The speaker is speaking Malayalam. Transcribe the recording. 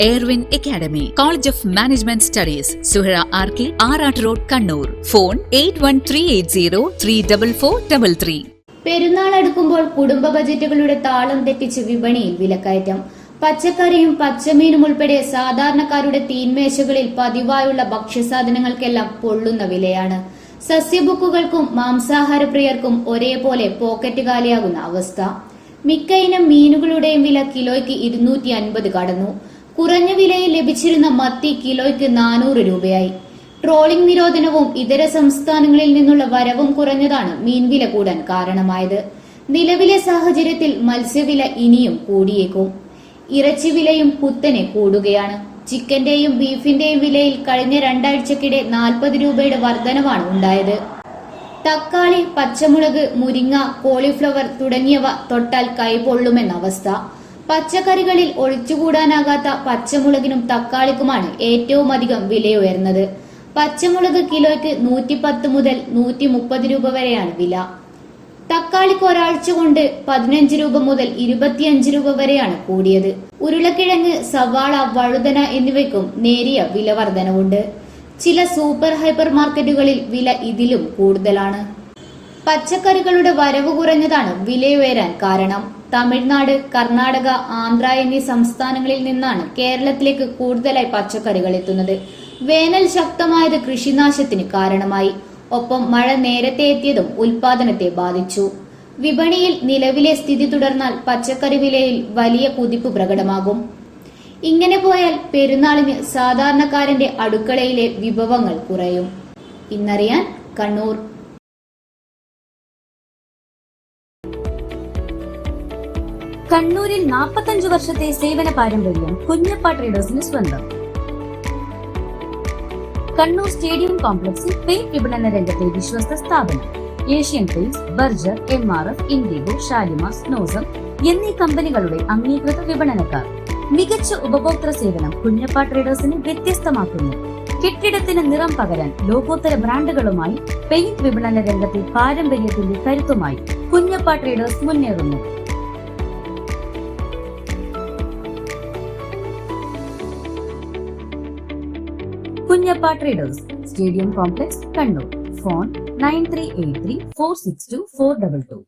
എയർവിൻ academy, college of management studies, Suhara arcade, Arattu road, Kannur. Phone 8138034433. പെരുന്നാൾ അടുക്കുമ്പോൾ കുടുംബ ബജറ്റുകളുടെ താളം തെറ്റിച്ച് വിപണിയിൽ വിലക്കയറ്റം. പച്ചക്കറിയും പച്ചമീനും ഉൾപ്പെടെ സാധാരണക്കാരുടെ തീന്മേശകളിൽ പതിവായുള്ള ഭക്ഷ്യസാധനങ്ങൾക്കെല്ലാം പൊള്ളുന്ന വിലയാണ്. സസ്യബുക്കുകൾക്കും മാംസാഹാരപ്രിയർക്കും ഒരേപോലെ പോക്കറ്റ് കാലിയാകുന്ന അവസ്ഥ. മിക്ക ഇനം മീനുകളുടെയും വില കിലോയ്ക്ക് 250 കടന്നു. കുറഞ്ഞ വിലയിൽ ലഭിച്ചിരുന്ന മത്തി കിലോയ്ക്ക് 400 രൂപയായി. ട്രോളിംഗ് നിരോധനവും ഇതര സംസ്ഥാനങ്ങളിൽ നിന്നുള്ള വരവും കുറഞ്ഞതാണ് മീൻവില കൂടാൻ കാരണമായത്. നിലവിലെ സാഹചര്യത്തിൽ മത്സ്യവില ഇനിയും കൂടിയേക്കും. ഇറച്ചി വിലയും കുത്തനെ കൂടുകയാണ്. ചിക്കന്റെയും ബീഫിന്റെയും വിലയിൽ കഴിഞ്ഞ 2 ആഴ്ചക്കിടെ 40 രൂപയുടെ വർധനവാണ് ഉണ്ടായത്. തക്കാളി, പച്ചമുളക്, മുരിങ്ങ, കോളിഫ്ലവർ തുടങ്ങിയവ തൊട്ടാൽ കൈപൊള്ളുമെന്ന അവസ്ഥ. പച്ചക്കറികളിൽ ഒഴിച്ചുകൂടാനാകാത്ത പച്ചമുളകിനും തക്കാളിക്കുമാണ് ഏറ്റവും അധികം വിലയുയർന്നത്. പച്ചമുളക് കിലോയ്ക്ക് 110 മുതൽ 130 രൂപ വരെയാണ് വില. തക്കാളിക്ക് ഒരാഴ്ച കൊണ്ട് 15 രൂപ മുതൽ 25 രൂപ വരെയാണ് കൂടിയത്. ഉരുളക്കിഴങ്ങ്, സവാള, വഴുതന എന്നിവയ്ക്കും നേരിയ വില വർധനവുണ്ട്. ചില സൂപ്പർ ഹൈപ്പർ മാർക്കറ്റുകളിൽ വില ഇതിലും കൂടുതലാണ്. പച്ചക്കറികളുടെ വരവ് കുറഞ്ഞതാണ് വിലയുയരാൻ കാരണം. തമിഴ്നാട്, കർണാടക, ആന്ധ്ര എന്നീ സംസ്ഥാനങ്ങളിൽ നിന്നാണ് കേരളത്തിലേക്ക് കൂടുതലായി പച്ചക്കറികൾ എത്തുന്നത്. വേനൽ ശക്തമായത് കൃഷിനാശത്തിന് കാരണമായി. ഒപ്പം മഴ നേരത്തെ എത്തിയതും ഉൽപാദനത്തെ ബാധിച്ചു. വിപണിയിൽ നിലവിലെ സ്ഥിതി തുടർന്നാൽ പച്ചക്കറി വിലയിൽ വലിയ കുതിപ്പ് പ്രകടമാകും. ഇങ്ങനെ പോയാൽ പെരുന്നാളിന് സാധാരണക്കാരന്റെ അടുക്കളയിലെ വിഭവങ്ങൾ കുറയും. ഇന്നറിയാൻ കണ്ണൂർ. കണ്ണൂരിൽ 45 വർഷത്തെ സേവന പാരമ്പര്യം കുഞ്ഞപ്പ ട്രേഡേഴ്സിന് സ്വന്തം. കണ്ണൂർ സ്റ്റേഡിയം കോംപ്ലക്സിൽ പെയിന്റ് വിപണന രംഗത്തെ വിശ്വസ്ത സ്ഥാപനം. Asian paints, Berger, MRF, IndiGo, Shalimar, സ്നോസം എന്നീ കമ്പനികളുടെ അംഗീകൃത വിപണനക്കാർ. മികച്ച ഉപഭോക്തൃ സേവനം കുഞ്ഞപ്പ ട്രേഡേഴ്സിനെ വ്യത്യസ്തമാക്കുന്നു. കെട്ടിടത്തിന് നിറം പകരാൻ ലോകോത്തര ബ്രാൻഡുകളുമായി പെയിന്റ് വിപണന രംഗത്തെ പാരമ്പര്യത്തിന്റെ കരുത്തുമായി കുഞ്ഞപ്പ ട്രേഡേഴ്സ് മുന്നേറുന്നു. Kunjappa traders, stadium complex, Kannur. Phone 9383 462 422.